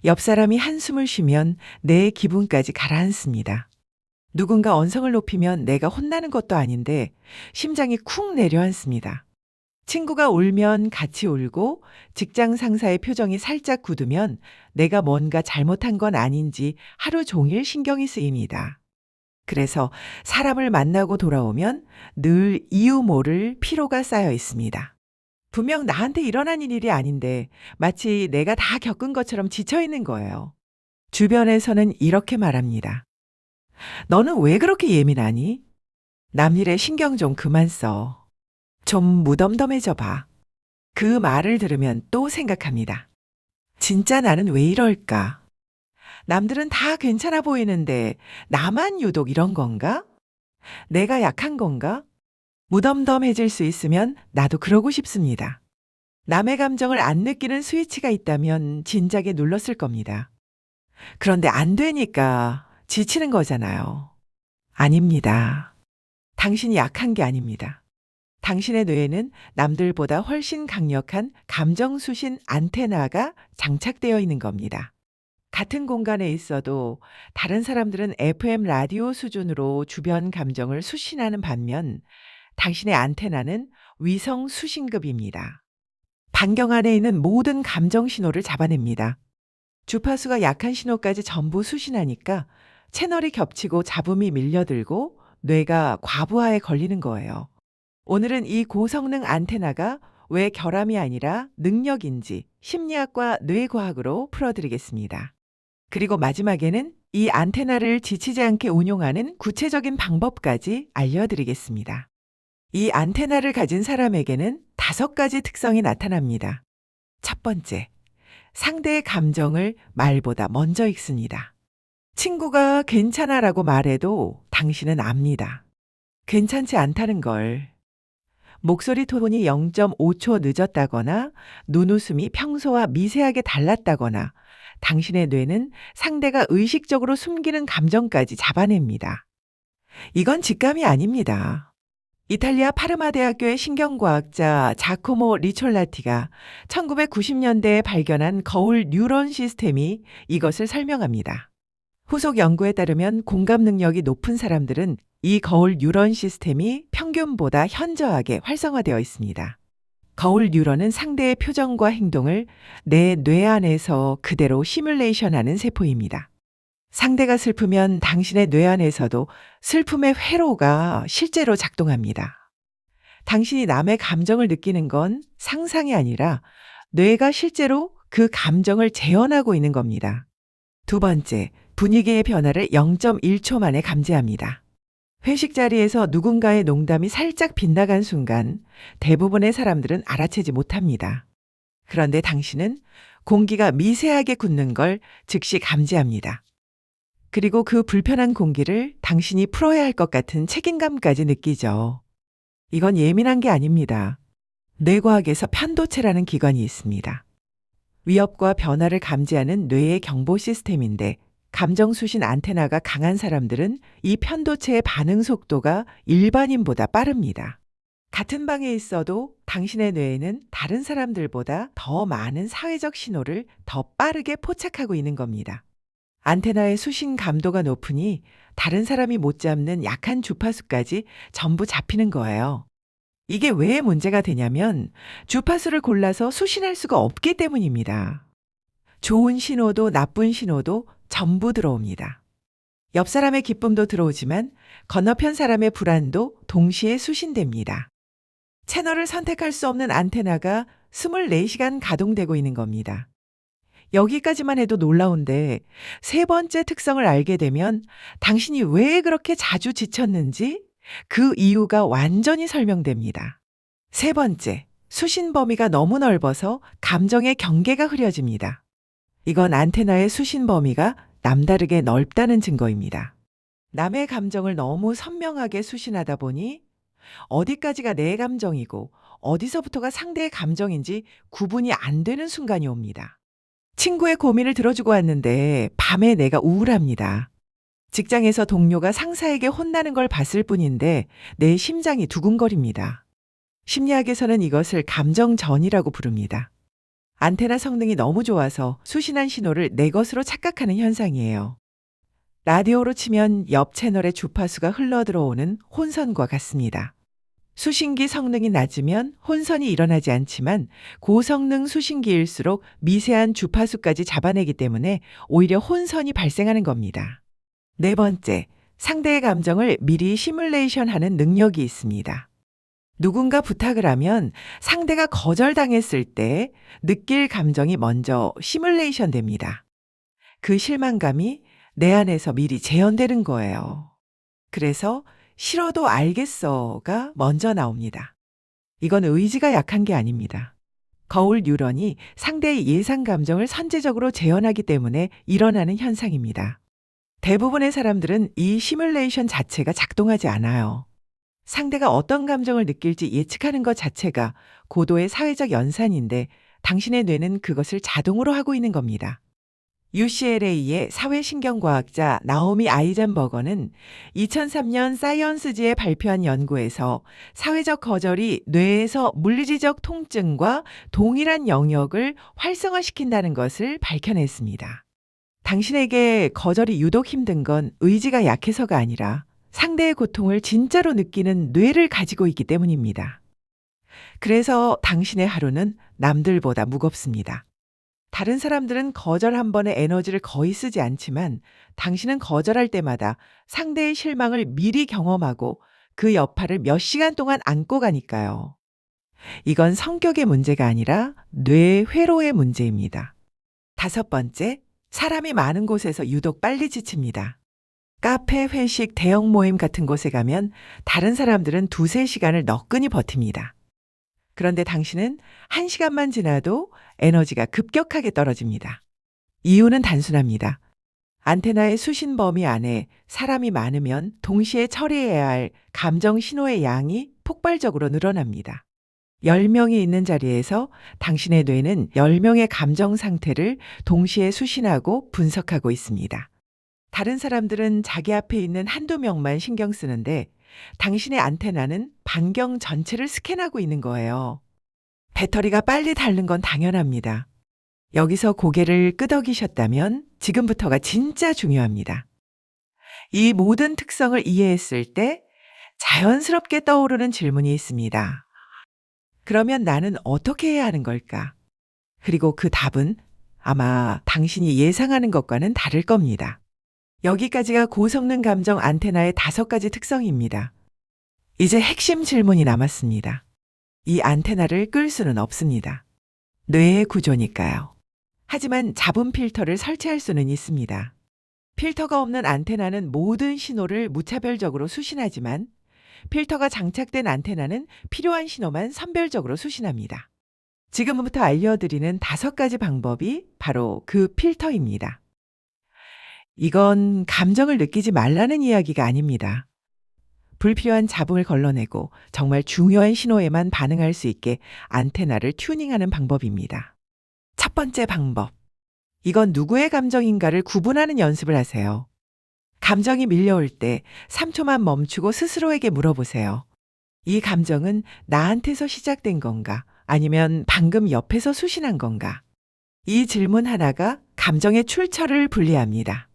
옆 사람이 한숨을 쉬면 내 기분까지 가라앉습니다. 누군가 언성을 높이면 내가 혼나는 것도 아닌데 심장이 쿵 내려앉습니다. 친구가 울면 같이 울고 직장 상사의 표정이 살짝 굳으면 내가 뭔가 잘못한 건 아닌지 하루 종일 신경이 쓰입니다. 그래서 사람을 만나고 돌아오면 늘 이유 모를 피로가 쌓여 있습니다. 분명 나한테 일어난 일이 아닌데 마치 내가 다 겪은 것처럼 지쳐 있는 거예요. 주변에서는 이렇게 말합니다. 너는 왜 그렇게 예민하니? 남 일에 신경 좀 그만 써. 좀 무덤덤해져 봐. 그 말을 들으면 또 생각합니다. 진짜 나는 왜 이럴까? 남들은 다 괜찮아 보이는데 나만 유독 이런 건가? 내가 약한 건가? 무덤덤해질 수 있으면 나도 그러고 싶습니다. 남의 감정을 안 느끼는 스위치가 있다면 진작에 눌렀을 겁니다. 그런데 안 되니까 지치는 거잖아요. 아닙니다. 당신이 약한 게 아닙니다. 당신의 뇌에는 남들보다 훨씬 강력한 감정 수신 안테나가 장착되어 있는 겁니다. 같은 공간에 있어도 다른 사람들은 FM 라디오 수준으로 주변 감정을 수신하는 반면 당신의 안테나는 위성 수신급입니다. 반경 안에 있는 모든 감정 신호를 잡아냅니다. 주파수가 약한 신호까지 전부 수신하니까 채널이 겹치고 잡음이 밀려들고 뇌가 과부하에 걸리는 거예요. 오늘은 이 고성능 안테나가 왜 결함이 아니라 능력인지 심리학과 뇌과학으로 풀어드리겠습니다. 그리고 마지막에는 이 안테나를 지치지 않게 운용하는 구체적인 방법까지 알려드리겠습니다. 이 안테나를 가진 사람에게는 5가지 특성이 나타납니다. 첫 번째, 상대의 감정을 말보다 먼저 읽습니다. 친구가 괜찮아라고 말해도 당신은 압니다. 괜찮지 않다는 걸. 목소리 톤이 0.5초 늦었다거나 눈웃음이 평소와 미세하게 달랐다거나 당신의 뇌는 상대가 의식적으로 숨기는 감정까지 잡아냅니다. 이건 직감이 아닙니다. 이탈리아 파르마 대학교의 신경과학자 자코모 리촐라티가 1990년대에 발견한 거울 뉴런 시스템이 이것을 설명합니다. 후속 연구에 따르면 공감 능력이 높은 사람들은 이 거울 뉴런 시스템이 평균보다 현저하게 활성화되어 있습니다. 거울 뉴런은 상대의 표정과 행동을 내 뇌 안에서 그대로 시뮬레이션하는 세포입니다. 상대가 슬프면 당신의 뇌 안에서도 슬픔의 회로가 실제로 작동합니다. 당신이 남의 감정을 느끼는 건 상상이 아니라 뇌가 실제로 그 감정을 재현하고 있는 겁니다. 두 번째, 분위기의 변화를 0.1초 만에 감지합니다. 회식 자리에서 누군가의 농담이 살짝 빗나간 순간 대부분의 사람들은 알아채지 못합니다. 그런데 당신은 공기가 미세하게 굳는 걸 즉시 감지합니다. 그리고 그 불편한 공기를 당신이 풀어야 할 것 같은 책임감까지 느끼죠. 이건 예민한 게 아닙니다. 뇌과학에서 편도체라는 기관이 있습니다. 위협과 변화를 감지하는 뇌의 경보 시스템인데 감정 수신 안테나가 강한 사람들은 이 편도체의 반응 속도가 일반인보다 빠릅니다. 같은 방에 있어도 당신의 뇌에는 다른 사람들보다 더 많은 사회적 신호를 더 빠르게 포착하고 있는 겁니다. 안테나의 수신 감도가 높으니 다른 사람이 못 잡는 약한 주파수까지 전부 잡히는 거예요. 이게 왜 문제가 되냐면 주파수를 골라서 수신할 수가 없기 때문입니다. 좋은 신호도 나쁜 신호도 전부 들어옵니다. 옆 사람의 기쁨도 들어오지만 건너편 사람의 불안도 동시에 수신됩니다. 채널을 선택할 수 없는 안테나가 24시간 가동되고 있는 겁니다. 여기까지만 해도 놀라운데 3번째 특성을 알게 되면 당신이 왜 그렇게 자주 지쳤는지 그 이유가 완전히 설명됩니다. 3번째, 수신 범위가 너무 넓어서 감정의 경계가 흐려집니다. 이건 안테나의 수신 범위가 남다르게 넓다는 증거입니다. 남의 감정을 너무 선명하게 수신하다 보니 어디까지가 내 감정이고 어디서부터가 상대의 감정인지 구분이 안 되는 순간이 옵니다. 친구의 고민을 들어주고 왔는데 밤에 내가 우울합니다. 직장에서 동료가 상사에게 혼나는 걸 봤을 뿐인데 내 심장이 두근거립니다. 심리학에서는 이것을 감정전이라고 부릅니다. 안테나 성능이 너무 좋아서 수신한 신호를 내 것으로 착각하는 현상이에요. 라디오로 치면 옆 채널의 주파수가 흘러들어오는 혼선과 같습니다. 수신기 성능이 낮으면 혼선이 일어나지 않지만 고성능 수신기일수록 미세한 주파수까지 잡아내기 때문에 오히려 혼선이 발생하는 겁니다. 네 번째, 상대의 감정을 미리 시뮬레이션하는 능력이 있습니다. 누군가 부탁을 하면 상대가 거절당했을 때 느낄 감정이 먼저 시뮬레이션 됩니다. 그 실망감이 내 안에서 미리 재현되는 거예요. 그래서 싫어도 알겠어가 먼저 나옵니다. 이건 의지가 약한 게 아닙니다. 거울 뉴런이 상대의 예상 감정을 선제적으로 재현하기 때문에 일어나는 현상입니다. 대부분의 사람들은 이 시뮬레이션 자체가 작동하지 않아요. 상대가 어떤 감정을 느낄지 예측하는 것 자체가 고도의 사회적 연산인데 당신의 뇌는 그것을 자동으로 하고 있는 겁니다. UCLA의 사회신경과학자 나오미 아이젠버거는 2003년 사이언스지에 발표한 연구에서 사회적 거절이 뇌에서 물리적 통증과 동일한 영역을 활성화시킨다는 것을 밝혀냈습니다. 당신에게 거절이 유독 힘든 건 의지가 약해서가 아니라 상대의 고통을 진짜로 느끼는 뇌를 가지고 있기 때문입니다. 그래서 당신의 하루는 남들보다 무겁습니다. 다른 사람들은 거절 한 번에 에너지를 거의 쓰지 않지만 당신은 거절할 때마다 상대의 실망을 미리 경험하고 그 여파를 몇 시간 동안 안고 가니까요. 이건 성격의 문제가 아니라 뇌 회로의 문제입니다. 다섯 번째, 사람이 많은 곳에서 유독 빨리 지칩니다. 카페, 회식, 대형 모임 같은 곳에 가면 다른 사람들은 두세 시간을 너끈히 버팁니다. 그런데 당신은 1시간만 지나도 에너지가 급격하게 떨어집니다. 이유는 단순합니다. 안테나의 수신 범위 안에 사람이 많으면 동시에 처리해야 할 감정 신호의 양이 폭발적으로 늘어납니다. 10명이 있는 자리에서 당신의 뇌는 10명의 감정 상태를 동시에 수신하고 분석하고 있습니다. 다른 사람들은 자기 앞에 있는 한두 명만 신경 쓰는데 당신의 안테나는 반경 전체를 스캔하고 있는 거예요. 배터리가 빨리 닳는 건 당연합니다. 여기서 고개를 끄덕이셨다면 지금부터가 진짜 중요합니다. 이 모든 특성을 이해했을 때 자연스럽게 떠오르는 질문이 있습니다. 그러면 나는 어떻게 해야 하는 걸까? 그리고 그 답은 아마 당신이 예상하는 것과는 다를 겁니다. 여기까지가 고성능 감정 안테나의 5가지 특성입니다. 이제 핵심 질문이 남았습니다. 이 안테나를 끌 수는 없습니다. 뇌의 구조니까요. 하지만 잡음 필터를 설치할 수는 있습니다. 필터가 없는 안테나는 모든 신호를 무차별적으로 수신하지만 필터가 장착된 안테나는 필요한 신호만 선별적으로 수신합니다. 지금부터 알려드리는 5가지 방법이 바로 그 필터입니다. 이건 감정을 느끼지 말라는 이야기가 아닙니다. 불필요한 잡음을 걸러내고 정말 중요한 신호에만 반응할 수 있게 안테나를 튜닝하는 방법입니다. 첫 번째 방법. 이건 누구의 감정인가를 구분하는 연습을 하세요. 감정이 밀려올 때 3초만 멈추고 스스로에게 물어보세요. 이 감정은 나한테서 시작된 건가? 아니면 방금 옆에서 수신한 건가? 이 질문 하나가 감정의 출처를 분리합니다.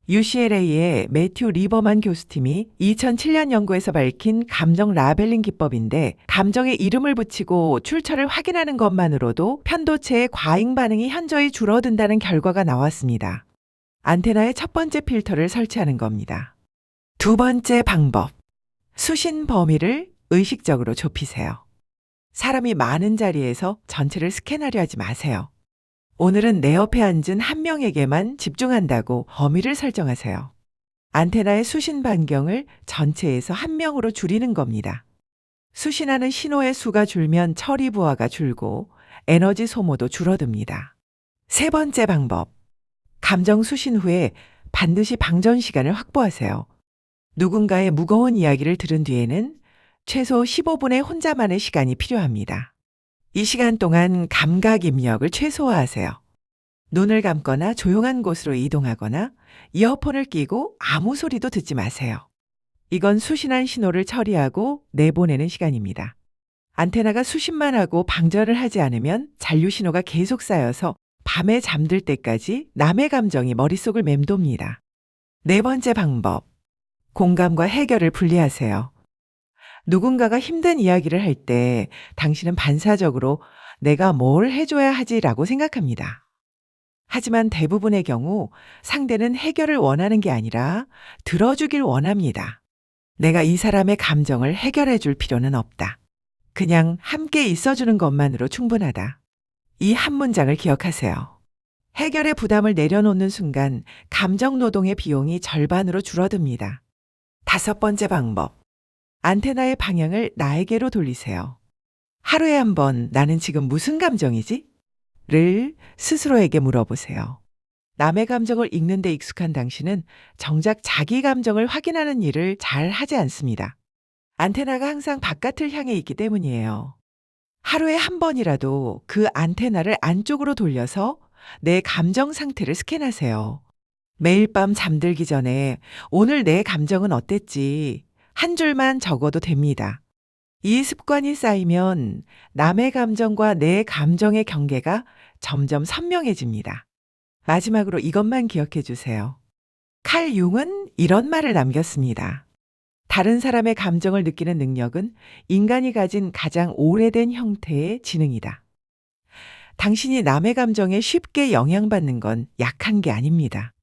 UCLA의 매튜 리버만 교수팀이 2007년 연구에서 밝힌 감정 라벨링 기법인데 감정에 이름을 붙이고 출처를 확인하는 것만으로도 편도체의 과잉 반응이 현저히 줄어든다는 결과가 나왔습니다. 안테나의 첫 번째 필터를 설치하는 겁니다. 두 번째 방법. 수신 범위를 의식적으로 좁히세요. 사람이 많은 자리에서 전체를 스캔하려 하지 마세요. 오늘은 내 옆에 앉은 한 명에게만 집중한다고 범위를 설정하세요. 안테나의 수신 반경을 전체에서 한 명으로 줄이는 겁니다. 수신하는 신호의 수가 줄면 처리 부하가 줄고 에너지 소모도 줄어듭니다. 세 번째 방법. 감정 수신 후에 반드시 방전 시간을 확보하세요. 누군가의 무거운 이야기를 들은 뒤에는 최소 15분의 혼자만의 시간이 필요합니다. 이 시간 동안 감각 입력을 최소화하세요. 눈을 감거나 조용한 곳으로 이동하거나 이어폰을 끼고 아무 소리도 듣지 마세요. 이건 수신한 신호를 처리하고 내보내는 시간입니다. 안테나가 수십만 하고 방전을 하지 않으면 잔류 신호가 계속 쌓여서 밤에 잠들 때까지 남의 감정이 머릿속을 맴돕니다. 네 번째 방법. 공감과 해결을 분리하세요. 누군가가 힘든 이야기를 할 때 당신은 반사적으로 내가 뭘 해줘야 하지라고 생각합니다. 하지만 대부분의 경우 상대는 해결을 원하는 게 아니라 들어주길 원합니다. 내가 이 사람의 감정을 해결해 줄 필요는 없다. 그냥 함께 있어주는 것만으로 충분하다. 이 한 문장을 기억하세요. 해결의 부담을 내려놓는 순간 감정 노동의 비용이 절반으로 줄어듭니다. 다섯 번째 방법. 안테나의 방향을 나에게로 돌리세요. 하루에 한 번 나는 지금 무슨 감정이지? 를 스스로에게 물어보세요. 남의 감정을 읽는 데 익숙한 당신은 정작 자기 감정을 확인하는 일을 잘 하지 않습니다. 안테나가 항상 바깥을 향해 있기 때문이에요. 하루에 한 번이라도 그 안테나를 안쪽으로 돌려서 내 감정 상태를 스캔하세요. 매일 밤 잠들기 전에 오늘 내 감정은 어땠지? 한 줄만 적어도 됩니다. 이 습관이 쌓이면 남의 감정과 내 감정의 경계가 점점 선명해집니다. 마지막으로 이것만 기억해 주세요. 칼 융은 이런 말을 남겼습니다. 다른 사람의 감정을 느끼는 능력은 인간이 가진 가장 오래된 형태의 지능이다. 당신이 남의 감정에 쉽게 영향받는 건 약한 게 아닙니다.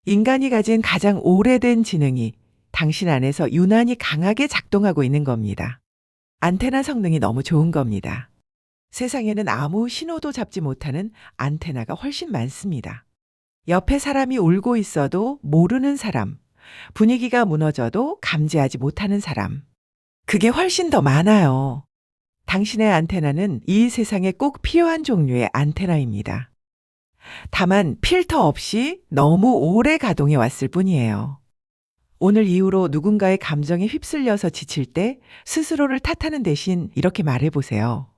인간이 가진 가장 오래된 지능이 당신 안에서 유난히 강하게 작동하고 있는 겁니다. 안테나 성능이 너무 좋은 겁니다. 세상에는 아무 신호도 잡지 못하는 안테나가 훨씬 많습니다. 옆에 사람이 울고 있어도 모르는 사람, 분위기가 무너져도 감지하지 못하는 사람. 그게 훨씬 더 많아요. 당신의 안테나는 이 세상에 꼭 필요한 종류의 안테나입니다. 다만 필터 없이 너무 오래 가동해 왔을 뿐이에요. 오늘 이후로 누군가의 감정에 휩쓸려서 지칠 때 스스로를 탓하는 대신 이렇게 말해보세요.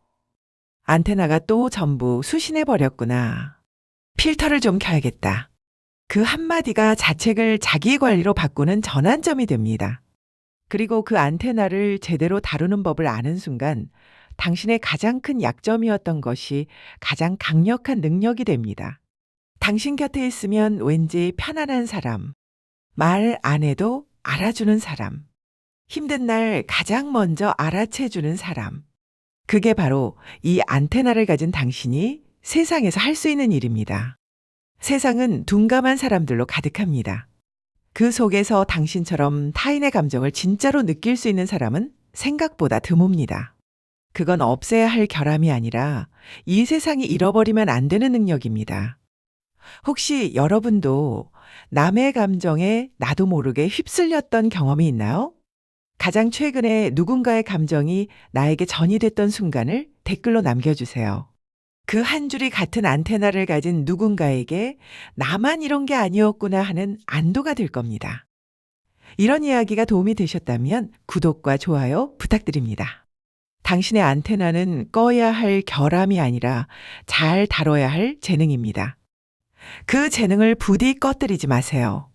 안테나가 또 전부 수신해버렸구나. 필터를 좀 켜야겠다. 그 한마디가 자책을 자기 관리로 바꾸는 전환점이 됩니다. 그리고 그 안테나를 제대로 다루는 법을 아는 순간 당신의 가장 큰 약점이었던 것이 가장 강력한 능력이 됩니다. 당신 곁에 있으면 왠지 편안한 사람, 말 안 해도 알아주는 사람, 힘든 날 가장 먼저 알아채주는 사람. 그게 바로 이 안테나를 가진 당신이 세상에서 할 수 있는 일입니다. 세상은 둔감한 사람들로 가득합니다. 그 속에서 당신처럼 타인의 감정을 진짜로 느낄 수 있는 사람은 생각보다 드뭅니다. 그건 없애야 할 결함이 아니라 이 세상이 잃어버리면 안 되는 능력입니다. 혹시 여러분도 남의 감정에 나도 모르게 휩쓸렸던 경험이 있나요? 가장 최근에 누군가의 감정이 나에게 전이됐던 순간을 댓글로 남겨주세요. 그 한 줄이 같은 안테나를 가진 누군가에게 나만 이런 게 아니었구나 하는 안도가 될 겁니다. 이런 이야기가 도움이 되셨다면 구독과 좋아요 부탁드립니다. 당신의 안테나는 꺼야 할 결함이 아니라 잘 다뤄야 할 재능입니다. 그 재능을 부디 꺼뜨리지 마세요.